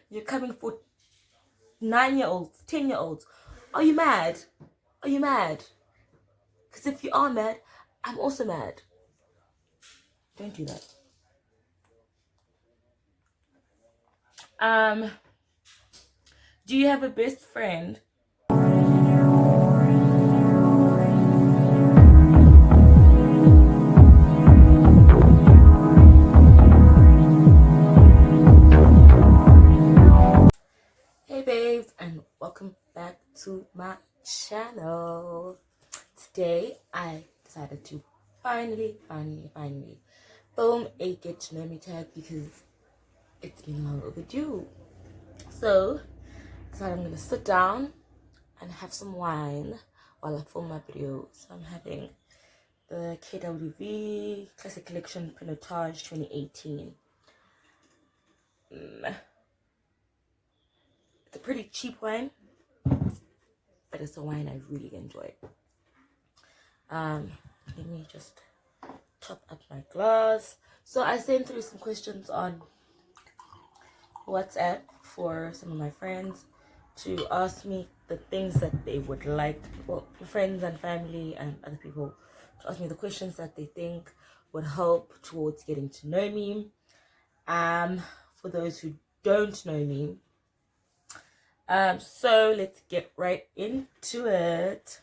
You're coming for 9-year-olds, 10-year-olds. Are you mad? Are you mad? Because if you are mad, I'm also mad. Don't do that. Do you have a best friend? Hey babes, and welcome back to my channel. Today I decided to finally boom a get to know me tag because it's been long overdue. So I decided I'm gonna sit down and have some wine while I film my video. So I'm having the KWV Classic Collection Pinotage 2018. It's a pretty cheap wine, but it's a wine I really enjoy. Let me just top up my glass. So I sent through some questions on WhatsApp for some of my friends to ask me the things that they would like, well, friends and family and other people, to ask me the questions that they think would help towards getting to know me. For those who don't know me, so let's get right into it.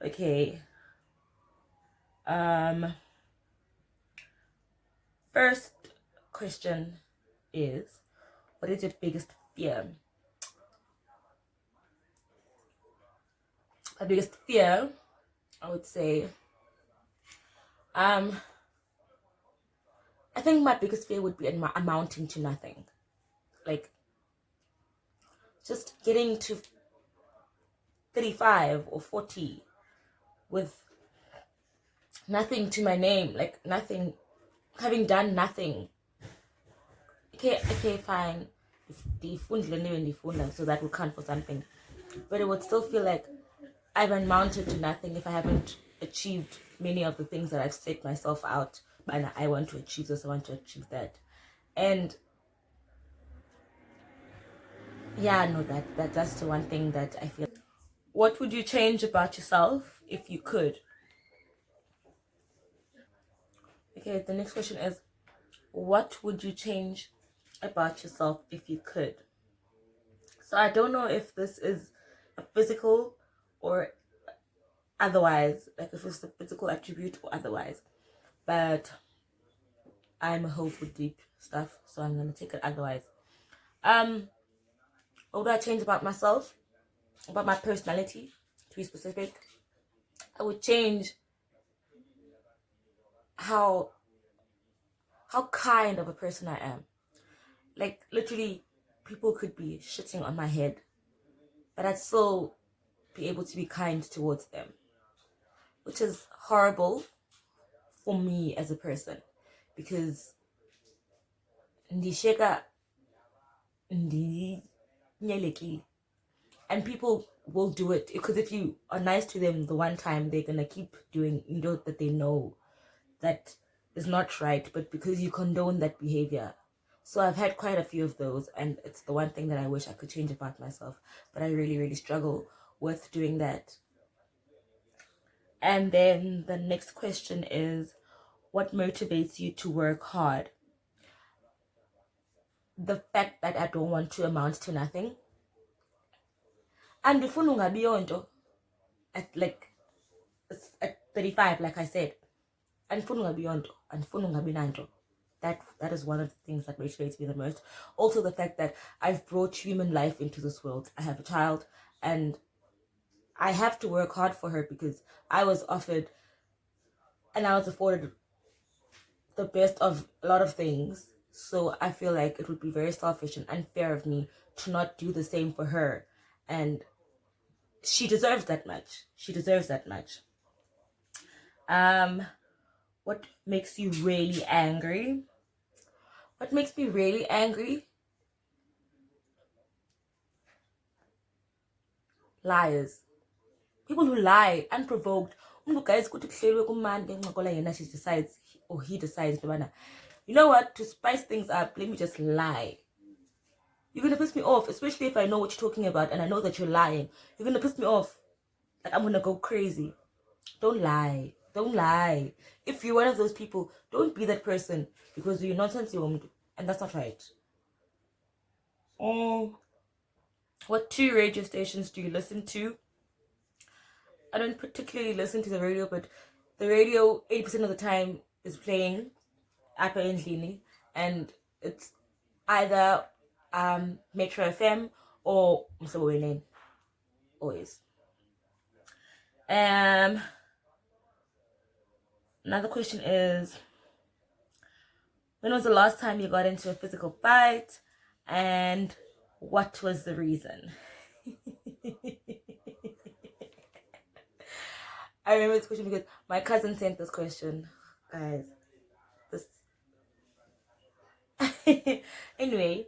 Okay. First question is, what is your biggest fear? My biggest fear, I would say, I think my biggest fear would be amounting to nothing. Like, just getting to 35 or 40 with nothing to my name, like nothing, having done nothing. Okay, fine. So that will count for something. But it would still feel like I've amounted to nothing if I haven't achieved many of the things that I've set myself out. But I want to achieve this, I want to achieve that. And yeah, no, that's the one thing that I feel. What would you change about yourself if you could? Okay, the next question is, what would you change about yourself if you could? So I don't know if this is a physical or otherwise, like if it's a physical attribute or otherwise, but I'm a hoe for deep stuff, so I'm gonna take it otherwise. What would I change about myself, about my personality, to be specific? I would change how kind of a person I am. Like, literally, people could be shitting on my head, but I'd still be able to be kind towards them, which is horrible for me as a person, because and people will do it, because if you are nice to them the one time, they're gonna keep doing, that they know that is not right, but because you condone that behavior. So I've had quite a few of those, and it's the one thing that I wish I could change about myself, but I really struggle with doing that. And then the next question is, what motivates you to work hard? The fact that I don't want to amount to nothing. And if at like at 35, like I said, and that is one of the things that motivates me the most. Also the fact that I've brought human life into this world. I have a child and I have to work hard for her, because I was offered and I was afforded the best of a lot of things. So I feel like it would be very selfish and unfair of me to not do the same for her. And she deserves that much. What makes you really angry? What makes me really angry? Liars. People who lie unprovoked. Guys, she decides, or he decides, you know what, to spice things up, let me just lie. You're gonna piss me off, especially if I know what you're talking about and I know that you're lying. You're gonna piss me off. Like, I'm gonna go crazy. Don't lie. Don't lie. If you're one of those people, don't be that person, because you're nonsense, and that's not right. What 2 radio stations do you listen to? I don't particularly listen to the radio, but the radio 80% of the time is playing Appa Endlini, and it's either Metro FM or Msabowene. Always. Another question is, when was the last time you got into a physical fight, and what was the reason? I remember this question because my cousin sent this question, guys. This anyway.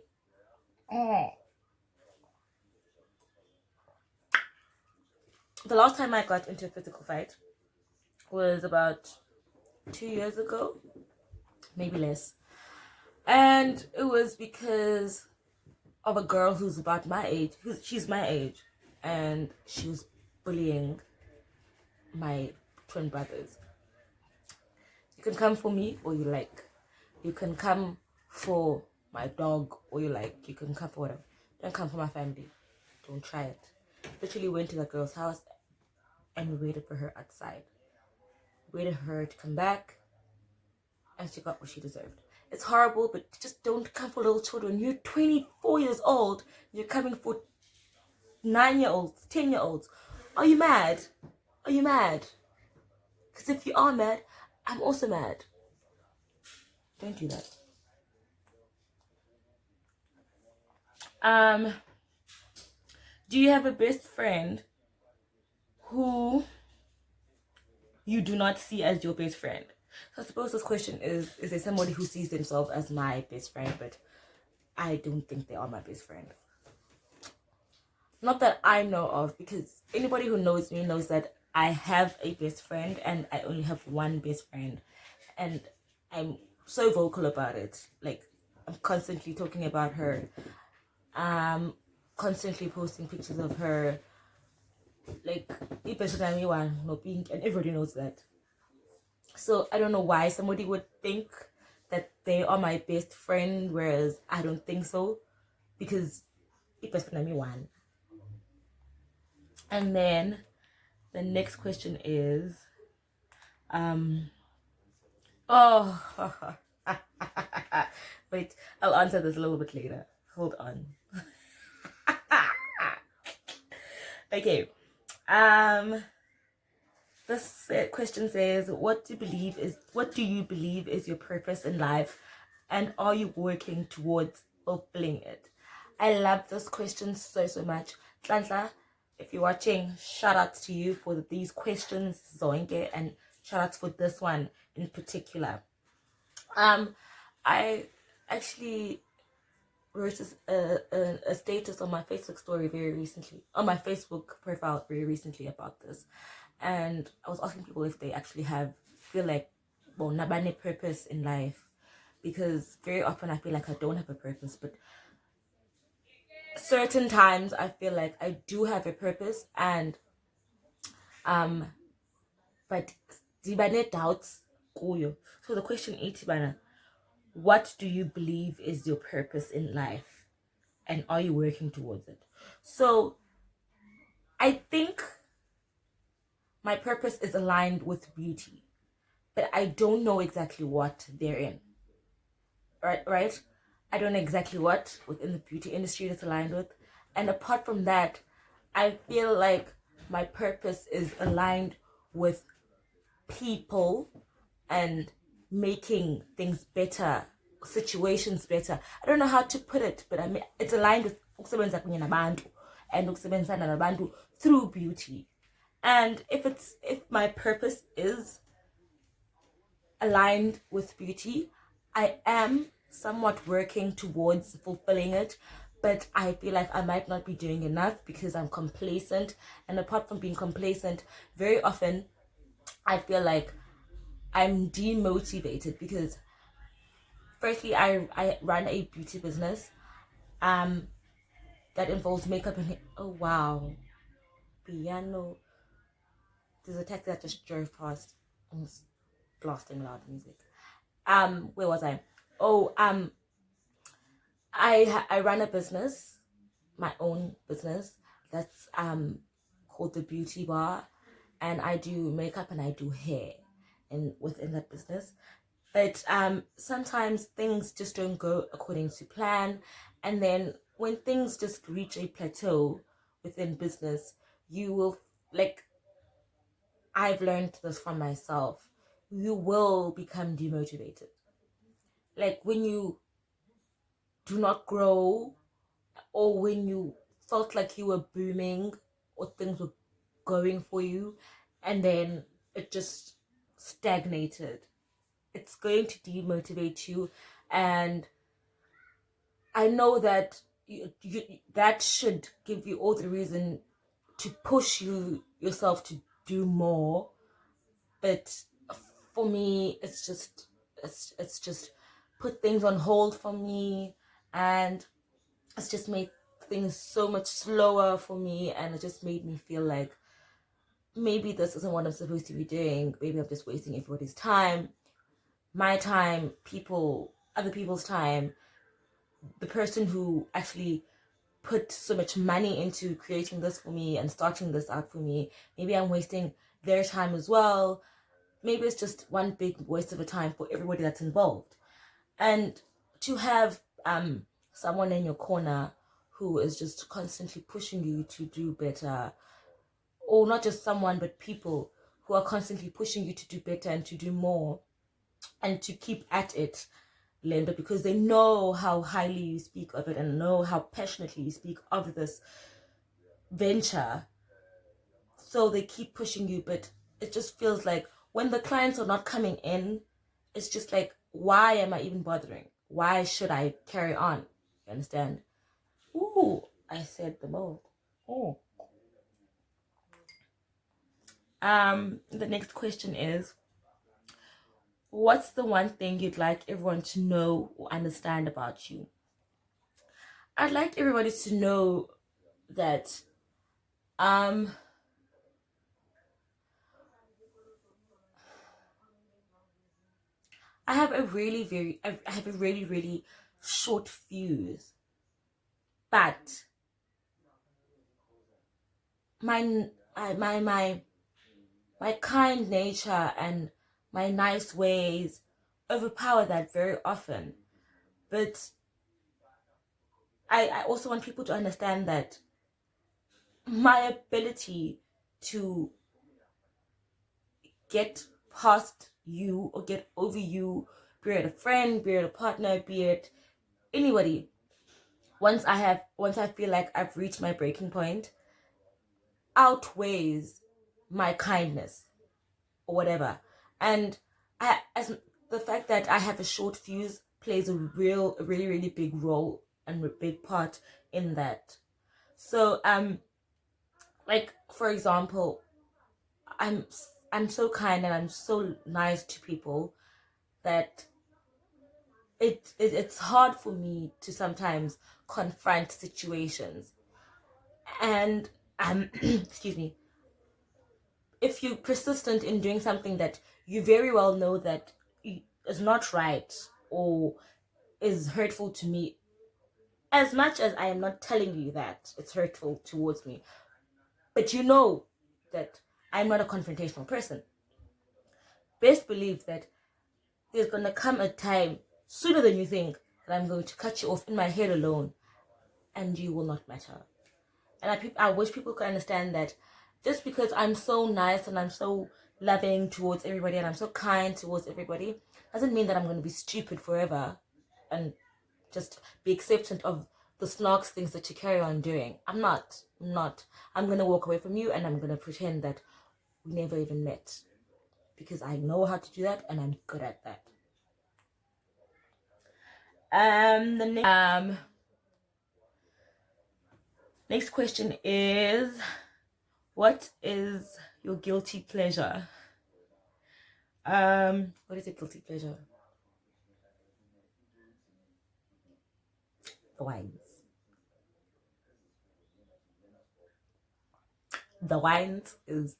The last time I got into a physical fight was about 2 years ago, maybe less, and it was because of a girl who's about my age. She's my age, and she was bullying my twin brothers. You can come for me or you like. You can come for my dog or you like. You can come for whatever. Don't come for my family. Don't try it. Literally went to that girl's house and we waited for her outside. Waited for her to come back, and she got what she deserved. It's horrible, but just don't come for little children. You're 24 years old. You're coming for 9-year-olds, 10-year-olds. Are you mad? Are you mad? Because if you are mad, I'm also mad. Don't do that. Do you have a best friend who you do not see as your best friend? So I suppose this question is there somebody who sees themselves as my best friend, but I don't think they are my best friend. Not that I know of, because anybody who knows me knows that I have a best friend and I only have one best friend, and I'm so vocal about it. Like, I'm constantly talking about her, constantly posting pictures of her, like, and everybody knows that. So I don't know why somebody would think that they are my best friend, whereas I don't think so, because one. And then the next question is, wait, I'll answer this a little bit later. Hold on. Okay. This question says, what do you believe is your purpose in life, and are you working towards fulfilling it? I love this question so much. Tlanhla, if you're watching, shout out to you for these questions, Zoinke, and shout out for this one in particular. I actually wrote a status on my Facebook story very recently, on my Facebook profile very recently about this. And I was asking people if they actually feel like, well, nabane purpose in life, because very often I feel like I don't have a purpose, but certain times I feel like I do have a purpose, and but dibane doubts kuyo. So the question is, what do you believe is your purpose in life, and are you working towards it? So I think my purpose is aligned with beauty, but I don't know exactly what they're in. Right? I don't know exactly what within the beauty industry that's aligned with. And apart from that, I feel like my purpose is aligned with people and making things better, situations better. I don't know how to put it, but I mean, it's aligned with ukusebenza kunye nabantu and ukusebenzisana nabantu through beauty. And if my purpose is aligned with beauty, I am somewhat working towards fulfilling it, but I feel like I might not be doing enough because I'm complacent. And apart from being complacent, very often I feel like I'm demotivated because firstly, I run a beauty business, that involves makeup and hair. Oh wow, piano. There's a taxi that just drove past and was blasting loud music. Where was I? Oh, I run a business, my own business, that's called the Beauty Bar, and I do makeup and I do hair, and within that business. But sometimes things just don't go according to plan, and then when things just reach a plateau within business, you will, like, I've learned this from myself, you will become demotivated. Like when you do not grow, or when you felt like you were booming or things were going for you, and then it just stagnated, it's going to demotivate you. And I know that that should give you all the reason to push yourself to do more. But for me, it's just put things on hold for me, and it's just made things so much slower for me, and it just made me feel like maybe this isn't what I'm supposed to be doing. Maybe I'm just wasting everybody's time, my time, other people's time. The person who actually put so much money into creating this for me and starting this out for me, maybe I'm wasting their time as well. Maybe it's just one big waste of a time for everybody that's involved. And to have someone in your corner who is just constantly pushing you to do better, or not just someone but people who are constantly pushing you to do better and to do more and to keep at it, Linda, because they know how highly you speak of it and know how passionately you speak of this venture. So they keep pushing you, but it just feels like when the clients are not coming in, it's just like, why am I even bothering? Why should I carry on? You understand? Ooh, I said the mold. Oh. The next question is, what's the one thing you'd like everyone to know or understand about you? I'd like everybody to know that I have a I have a really, really short fuse, but my kind nature and my nice ways overpower that very often. But I also want people to understand that my ability to get past you or get over you, be it a friend, be it a partner, be it anybody, once I feel like I've reached my breaking point, outweighs my kindness or whatever. And as the fact that I have a short fuse plays a really, really big role and a big part in that. So like for example, I'm I'm so kind and I'm so nice to people that it's hard for me to sometimes confront situations. And excuse me, if you're persistent in doing something that you very well know that is not right or is hurtful to me, as much as I am not telling you that it's hurtful towards me, but you know that I'm not a confrontational person, best believe that there's gonna come a time sooner than you think that I'm going to cut you off in my head alone, and you will not matter. And I wish people could understand that just because I'm so nice and I'm so loving towards everybody and I'm so kind towards everybody doesn't mean that I'm going to be stupid forever and just be acceptant of the snarks things that you carry on doing. I'm not. I'm going to walk away from you and I'm going to pretend that we never even met, because I know how to do that and I'm good at that. The next question is, what is your guilty pleasure? What is a guilty pleasure? The wines. the wines is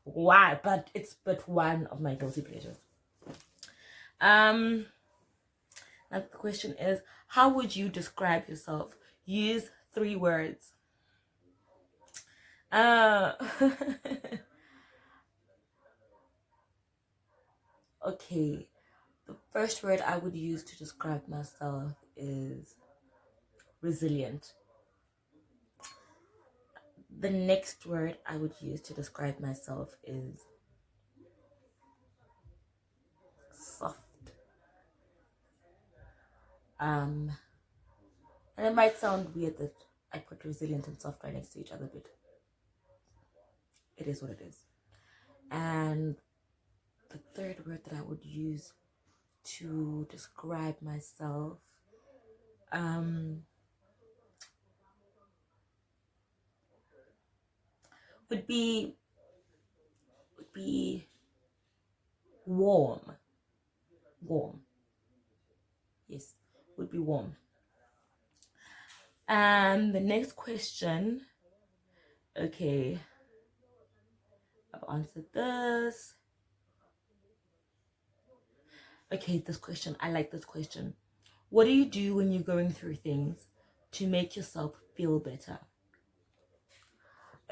why, but it's but one of my guilty pleasures. Now the question is, how would you describe yourself? Use 3 words. Okay, the first word I would use to describe myself is resilient. The next word I would use to describe myself is soft. And it might sound weird that I put resilient and soft right next to each other, but it is what it is. And the third word that I would use to describe myself would be warm. Yes, would be warm. And the next question, okay, I've answered this. Okay, this question, I like this question. What do you do when you're going through things to make yourself feel better?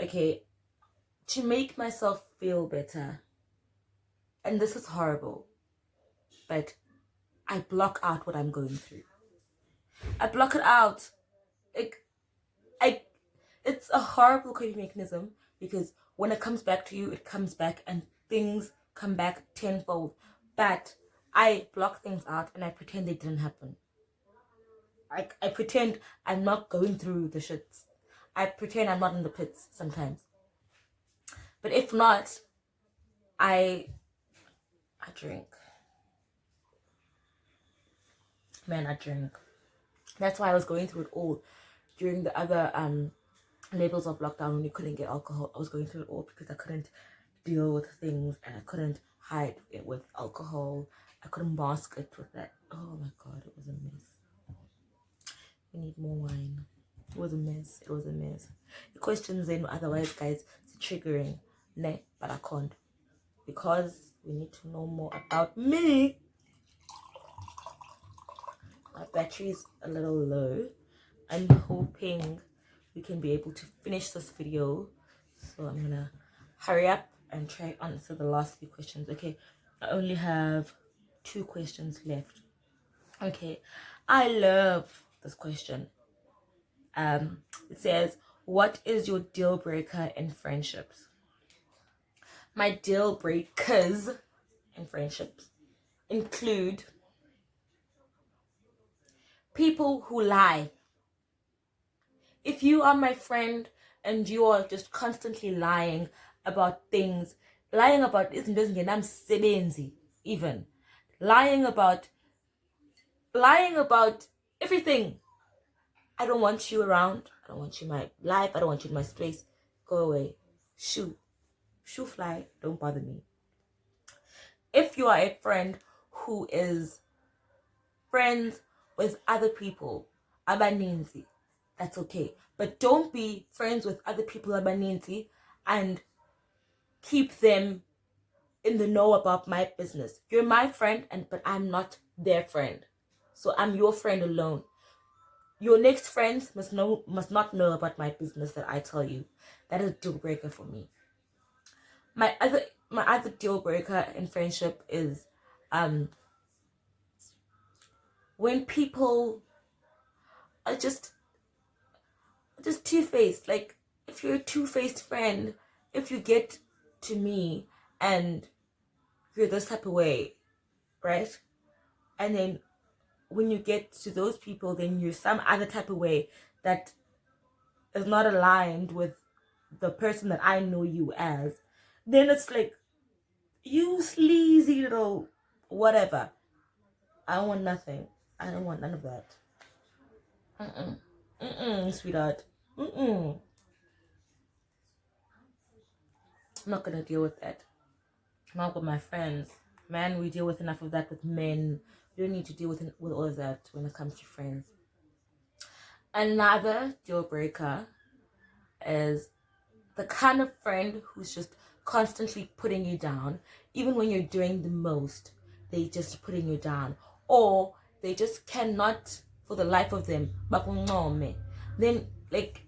Okay, to make myself feel better, and this is horrible, but I block out what I'm going through. I block it out. It's a horrible coping mechanism, because when it comes back to you, it comes back and things come back tenfold. But I block things out and I pretend they didn't happen. I pretend I'm not going through the shits. I pretend I'm not in the pits sometimes. But if not, I drink. Man, I drink. That's why I was going through it all during the other levels of lockdown when you couldn't get alcohol. I was going through it all because I couldn't deal with things and I couldn't hide it with alcohol. I couldn't mask it with that. Oh my god, it was a mess. We need more wine. It was a mess. It was a mess. The questions in, otherwise, guys, it's triggering. Ne, but I can't. Because we need to know more about me. My battery's a little low. I'm hoping we can be able to finish this video. So I'm gonna hurry up and try to answer the last few questions. Okay, I only have 2 questions left. Okay, I love this question. It says, what is your deal breaker in friendships? My deal breakers in friendships include people who lie. If you are my friend and you are just constantly lying about things, lying about even lying about everything, I don't want you around. I don't want you in my life. I don't want you in my space. Go away. Shoo fly. Don't bother me. If you are a friend who is friends with other people, abaninzi, that's okay. But don't be friends with other people, abaninzi, and keep them in the know about my business. You're my friend, but I'm not their friend. So I'm your friend alone. Your next friends must not know about my business that I tell you. That is a deal breaker for me. My other deal breaker in friendship is when people are just two-faced. Like, if you're a two-faced friend, if you get to me and you're this type of way, right? And then when you get to those people, then you're some other type of way that is not aligned with the person that I know you as. Then it's like, you sleazy little whatever. I don't want nothing. I don't want none of that. Sweetheart. I'm not gonna deal with that. Not with my friends. Man, we deal with enough of that with men. We don't need to deal with all of that when it comes to friends. Another deal breaker is the kind of friend who's just constantly putting you down, even when you're doing the most, they just putting you down, or they just cannot for the life of them, then like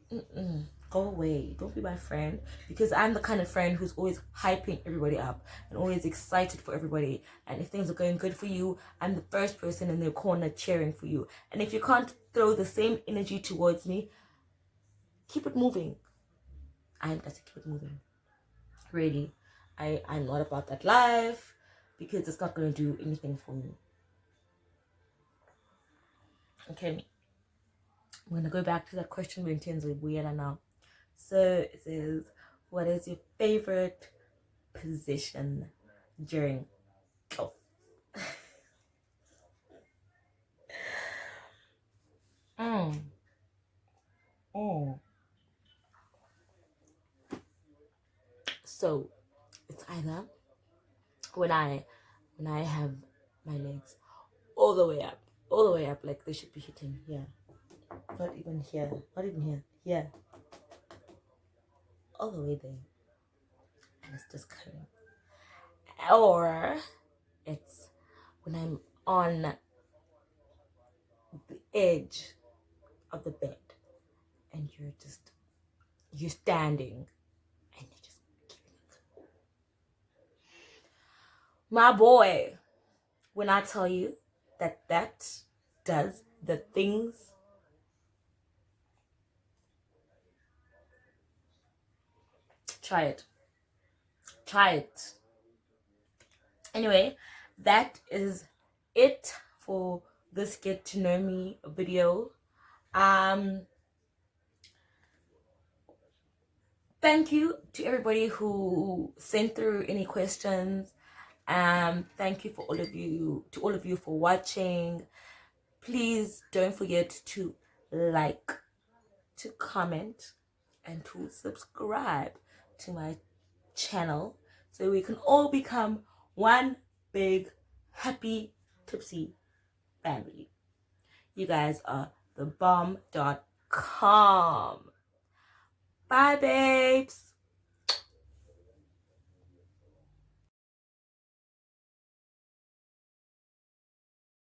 go away. Don't be my friend, because I'm the kind of friend who's always hyping everybody up and always excited for everybody. And if things are going good for you, I'm the first person in the corner cheering for you. And if you can't throw the same energy towards me, keep it moving. I'm going to keep it moving. Really, I'm not about that life, because it's not going to do anything for me. Okay, I'm going to go back to that question in terms of weird now. So it says, what is your favorite position during golf? So it's either when I have my legs all the way up, like they should be hitting here, not even here, here, all the way there, and it's just coming. Or it's when I'm on the edge of the bed and you're standing and you're just keeping it. My boy, when I tell you that does the things, try it. Anyway, that is it for this get to know me video. Thank you to everybody who sent through any questions. Thank you for all of you for watching. Please don't forget to like, to comment, and to subscribe to my channel so we can all become one big happy Tipsy family. You guys are the bomb.com. Bye, babes.